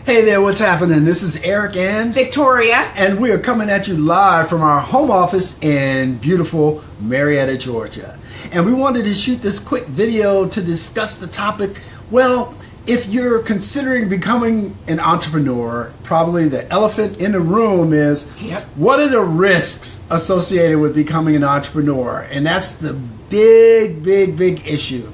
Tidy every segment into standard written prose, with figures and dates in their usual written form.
Hey there, what's happening? This is Eric and Victoria. And we are coming at you live from our home office in beautiful Marietta, Georgia. And we wanted to shoot this quick video to discuss the topic. Well, if you're considering becoming an entrepreneur, probably the elephant in the room is what are the risks associated with becoming an entrepreneur? And that's the big issue.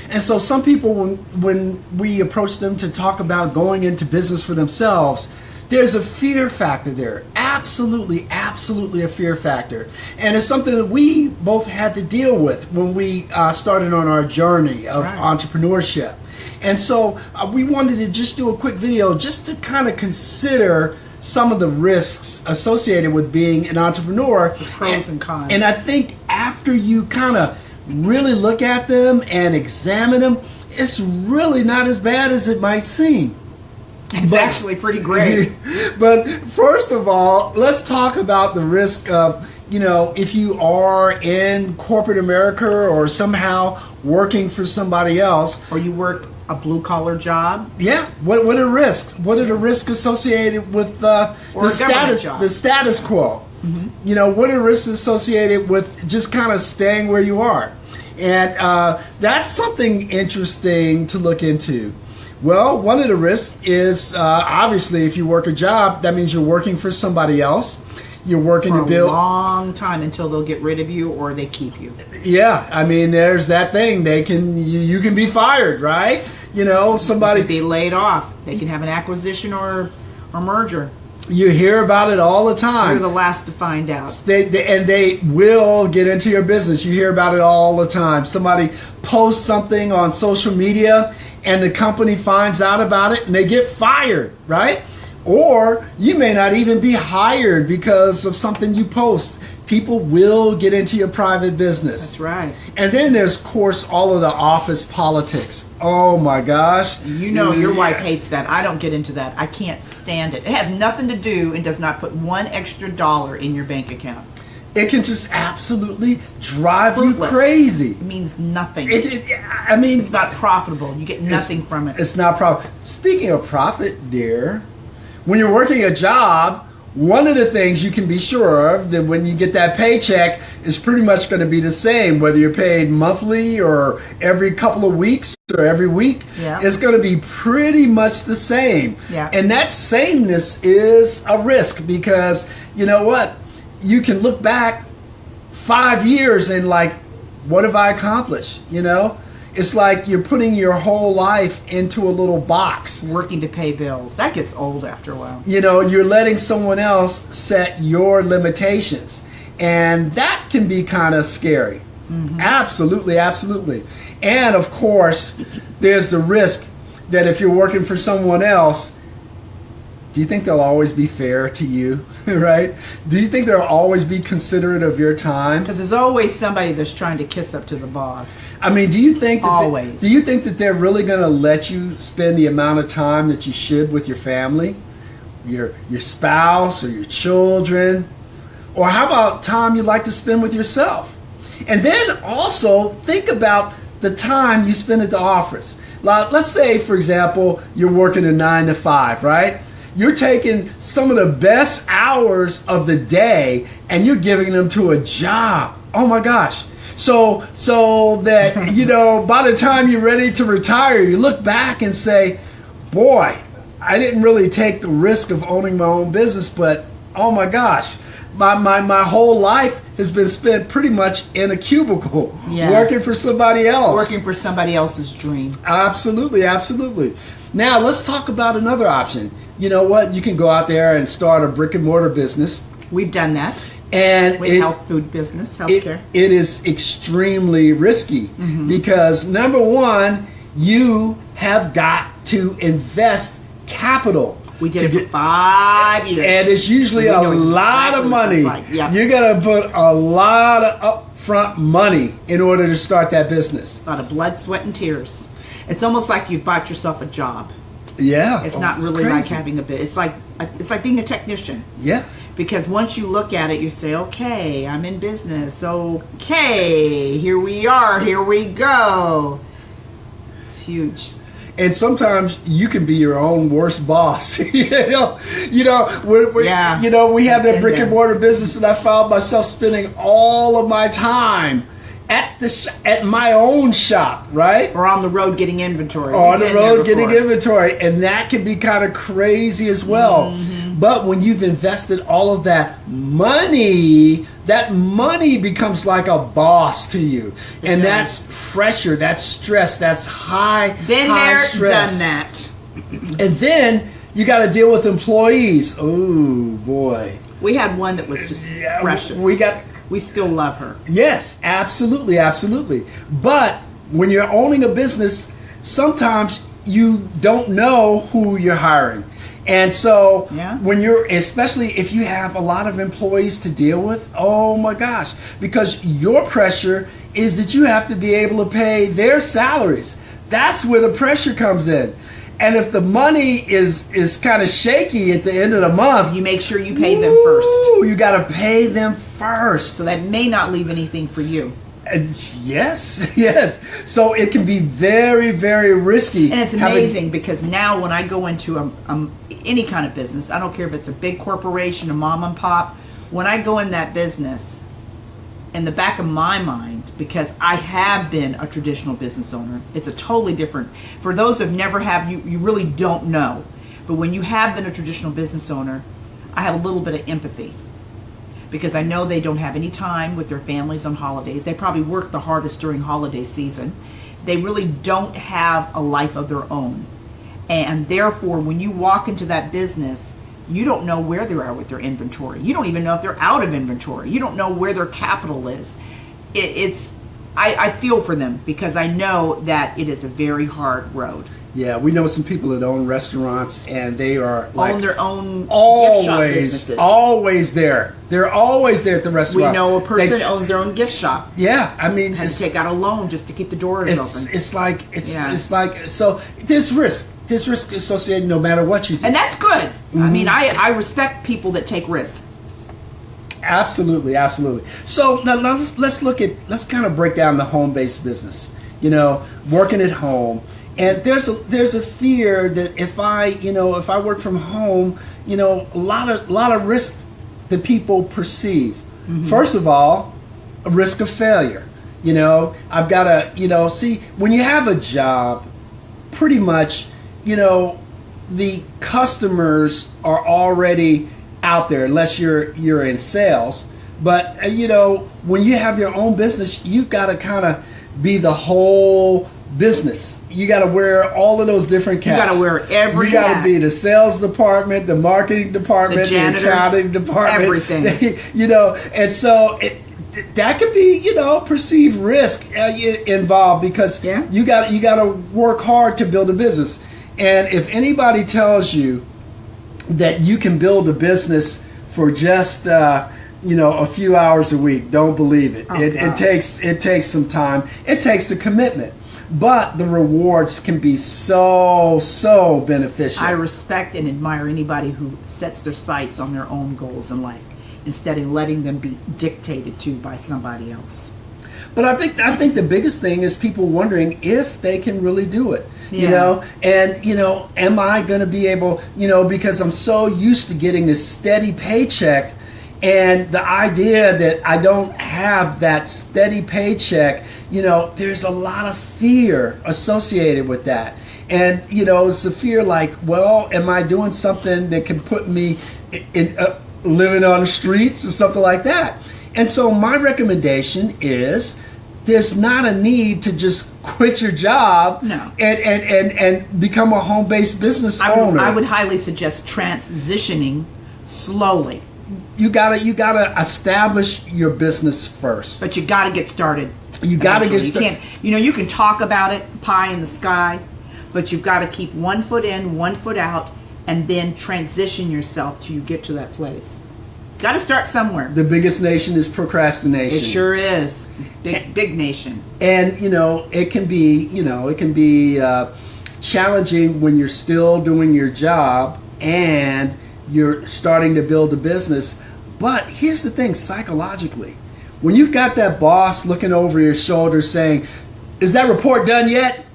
And so some people, when we approach them to talk about going into business for themselves, there's a fear factor there. Absolutely a fear factor. And it's something that we both had to deal with when we started on our journey of entrepreneurship. And so we wanted to just do a quick video just to kind of consider some of the risks associated with being an entrepreneur. The pros and cons. And I think after you kind of really look at them and examine them, it's really not as bad as it might seem. It's actually pretty great. But first of all, let's talk about the risk of, if you are in corporate America or somehow working for somebody else. Or you work a blue-collar job. Yeah. What are the risks? What are the risks associated with the status quo? Mm-hmm. What are risks associated with just kind of staying where you are? And that's something interesting to look into. Well, one of the risks is obviously if you work a job, that means you're working for somebody else. You're working to build a long time until they'll get rid of you or they keep you. Yeah, I mean, there's that thing. You can be fired, right? Somebody you can be laid off. They can have an acquisition or merger. You hear about it all the time. You're the last to find out. They will get into your business. You hear about it all the time. Somebody posts something on social media and the company finds out about it and they get fired, right? Or you may not even be hired because of something you post. People will get into your private business. That's right. And then there's, of course, all of the office politics. Oh my gosh. Your wife hates that. I don't get into that. I can't stand it. It has nothing to do and does not put one extra dollar in your bank account. It can just absolutely drive Fruitless. You crazy. It means nothing. It's not profitable. You get nothing from it. It's not profit. Speaking of profit, dear, when you're working a job, one of the things you can be sure of that when you get that paycheck is pretty much going to be the same, whether you're paid monthly or every couple of weeks or every week. Yeah. It's going to be pretty much the same. Yeah. And that sameness is a risk because you know what? You can look back 5 years and what have I accomplished? It's like you're putting your whole life into a little box. Working to pay bills. That gets old after a while. You're letting someone else set your limitations. And that can be kind of scary. Mm-hmm. Absolutely. And of course, there's the risk that if you're working for someone else, do you think they'll always be fair to you, right? Do you think they'll always be considerate of your time? Because there's always somebody that's trying to kiss up to the boss. I mean, do you think always? Do you think that they're really going to let you spend the amount of time that you should with your family, your spouse, or your children, or how about time you'd like to spend with yourself? And then also think about the time you spend at the office. Let's say, for example, you're working a 9 to 5, right? You're taking some of the best hours of the day and you're giving them to a job. Oh my gosh. So that, by the time you're ready to retire, you look back and say, boy, I didn't really take the risk of owning my own business, but oh my gosh, my whole life has been spent pretty much in a cubicle, working for somebody else. Working for somebody else's dream. Absolutely. Now let's talk about another option. You know what? You can go out there and start a brick and mortar business. We've done that. And with health food business, healthcare. It is extremely risky because number one, you have got to invest capital. We did it for 5 years. And it's usually a lot of money. You got to put a lot of upfront money in order to start that business. A lot of blood, sweat, and tears. It's almost like you bought yourself a job. Yeah. It's not really like having a bit. It's like being a technician. Yeah. Because once you look at it, you say, okay, I'm in business. Okay, here we are. Here we go. It's huge. And sometimes you can be your own worst boss. we have that brick and mortar business, and I found myself spending all of my time at my own shop, right? Or on the road getting inventory. Or on the road getting inventory. And that can be kind of crazy as well. Mm-hmm. But when you've invested all of that money becomes like a boss to you. And that's pressure, that's stress, that's high stress. Done that. And then you got to deal with employees. Oh, boy. We had one that was just precious. We still love her. Yes, absolutely, absolutely. But when you're owning a business, sometimes you don't know who you're hiring. And so when especially if you have a lot of employees to deal with, oh my gosh, because your pressure is that you have to be able to pay their salaries. That's where the pressure comes in. And if the money is kind of shaky at the end of the month, you make sure you pay them first. You got to pay them first. So that may not leave anything for you. Yes. So it can be very, very risky. And it's amazing because now when I go into any kind of business, I don't care if it's a big corporation, a mom and pop, when I go in that business, in the back of my mind, because I have been a traditional business owner, it's a totally different, for those who've never you really don't know. But when you have been a traditional business owner, I have a little bit of empathy because I know they don't have any time with their families on holidays. They probably work the hardest during holiday season. They really don't have a life of their own. And therefore, when you walk into that business, you don't know where they are with their inventory. You don't even know if they're out of inventory. You don't know where their capital is. I feel for them because I know that it is a very hard road. Yeah, we know some people that own restaurants, and they are like own their own gift shop businesses. Always there. They're always there at the restaurant. We know a person that owns their own gift shop. Yeah, I mean, had to take out a loan just to keep the doors open. It's like so. There's risk. There's risk associated no matter what you do, and that's good. Mm-hmm. I mean, I respect people that take risks. Absolutely, absolutely. So now let's kind of break down the home-based business. Working at home. And there's a fear that if I work from home, a lot of risk that people perceive. Mm-hmm. First of all, a risk of failure. I've got to see when you have a job, pretty much the customers are already out there unless you're in sales. But when you have your own business, you've got to kind of be the whole business. You got to wear all of those different caps. You got to wear every You got to be the sales department, the marketing department, the accounting department, everything. And so that could be perceived risk involved because you got to work hard to build a business. And if anybody tells you that you can build a business for just a few hours a week, don't believe it. It takes some time. It takes a commitment. But the rewards can be so beneficial. I respect and admire anybody who sets their sights on their own goals in life instead of letting them be dictated to by somebody else. But I think the biggest thing is people wondering if they can really do it. Yeah. Am I going to be able, because I'm so used to getting a steady paycheck. And the idea that I don't have that steady paycheck, there's a lot of fear associated with that. And, it's the fear like, well, am I doing something that can put me in living on the streets or something like that? And so my recommendation is there's not a need to just quit your job and become a home-based business owner. I would highly suggest transitioning slowly. You gotta establish your business first. But you gotta get started. You gotta get started. You can talk about it, pie in the sky, but you've got to keep one foot in, one foot out, and then transition yourself till you get to that place. Got to start somewhere. The biggest nation is procrastination. It sure is. Big nation. And it can be challenging when you're still doing your job and you're starting to build a business. But here's the thing, psychologically, when you've got that boss looking over your shoulder saying, "Is that report done yet?"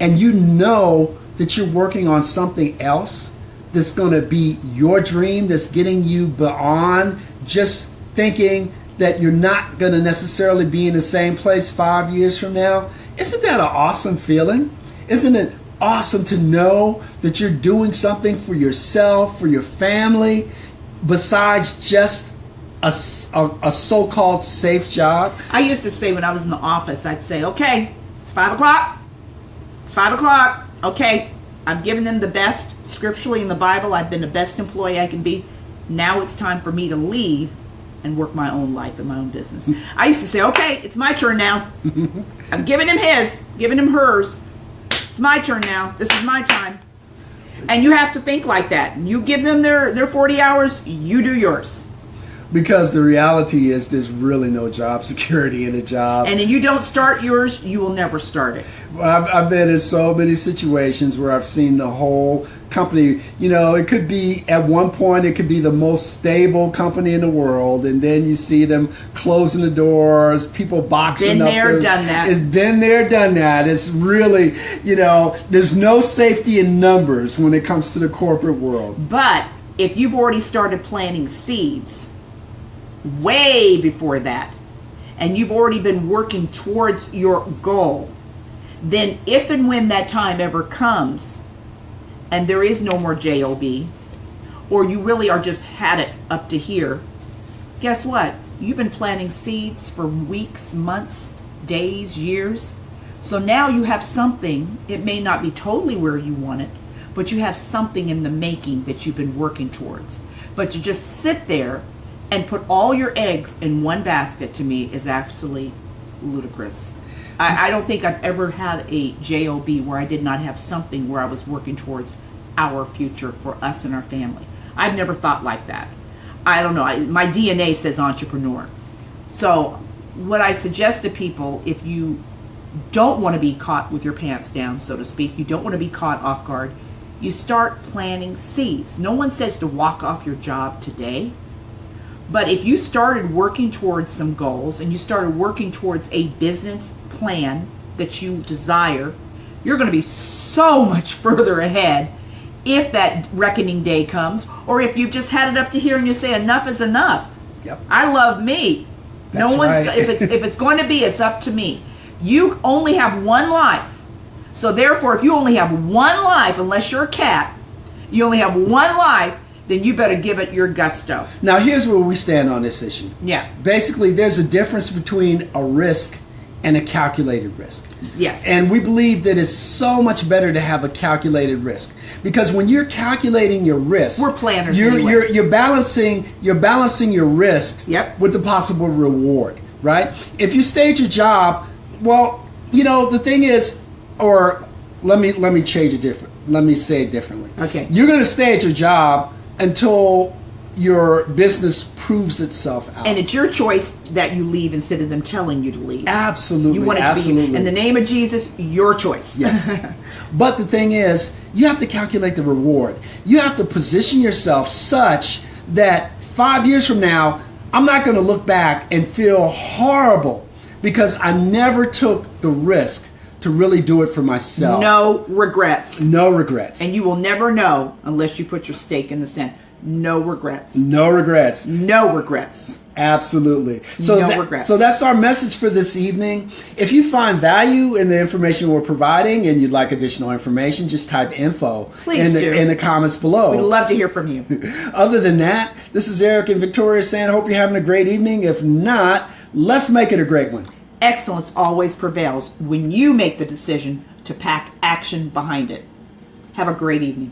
and you know that you're working on something else that's going to be your dream, that's getting you beyond just thinking that you're not going to necessarily be in the same place 5 years from now, isn't that an awesome feeling? Isn't it awesome to know that you're doing something for yourself, for your family, besides just a so-called safe job? I used to say when I was in the office, I'd say, okay, it's 5 o'clock. It's 5 o'clock. Okay, I've given them the best. Scripturally in the Bible, I've been the best employee I can be. Now it's time for me to leave and work my own life and my own business. I used to say, okay, it's my turn now. I've given him his, given him hers. It's my turn now. This is my time. And you have to think like that. You give them their 40 hours, you do yours. Because the reality is there's really no job security in a job. And if you don't start yours, you will never start it. I've been in so many situations where I've seen the whole company, you know, it could be at one point, it could be the most stable company in the world. And then you see them closing the doors, people boxing up. Been there, done that. It's been there, done that. It's really, you know, there's no safety in numbers when it comes to the corporate world. But if you've already started planting seeds way before that, and you've already been working towards your goal, then if and when that time ever comes and there is no more JOB, or you really are just had it up to here, guess what? You've been planting seeds for weeks, months, days, years. So now you have something. It may not be totally where you want it, but you have something in the making that you've been working towards. But to just sit there and put all your eggs in one basket, to me, is absolutely ludicrous. I don't think I've ever had a JOB where I did not have something where I was working towards our future for us and our family. I've never thought like that. I don't know. My DNA says entrepreneur. So what I suggest to people, if you don't want to be caught with your pants down, so to speak, you don't want to be caught off guard, you start planting seeds. No one says to walk off your job today. But if you started working towards some goals and you started working towards a business plan that you desire, you're going to be so much further ahead if that reckoning day comes, or if you've just had it up to here and you say enough is enough. Yep. I love me. That's no one's right. if it's going to be, it's up to me. You only have one life. So therefore, if you only have one life, unless you're a cat, you only have one life, then you better give it your gusto. Now, here's where we stand on this issue. Yeah. Basically, there's a difference between a risk and a calculated risk. Yes. And we believe that it's so much better to have a calculated risk, because when you're calculating your risk, We're planners You're anyway. you're balancing your risks. Yep. With the possible reward, right? If you stay at your job, well, you know, the thing is, or let me change it different. Let me say it differently. Okay. You're going to stay at your job until your business proves itself out. And it's your choice that you leave instead of them telling you to leave. Absolutely. You want it absolutely. to be, in the name of Jesus, your choice. Yes. But the thing is, you have to calculate the reward. You have to position yourself such that 5 years from now, I'm not going to look back and feel horrible because I never took the risk to really do it for myself. No regrets. No regrets. And you will never know unless you put your stake in the sand. No regrets. No regrets. No regrets. Absolutely. No regrets. So that's our message for this evening. If you find value in the information we're providing and you'd like additional information, just type info Please do. in the comments below. We'd love to hear from you. Other than that, this is Eric and Victoria saying, I hope you're having a great evening. If not, let's make it a great one. Excellence always prevails when you make the decision to pack action behind it. Have a great evening.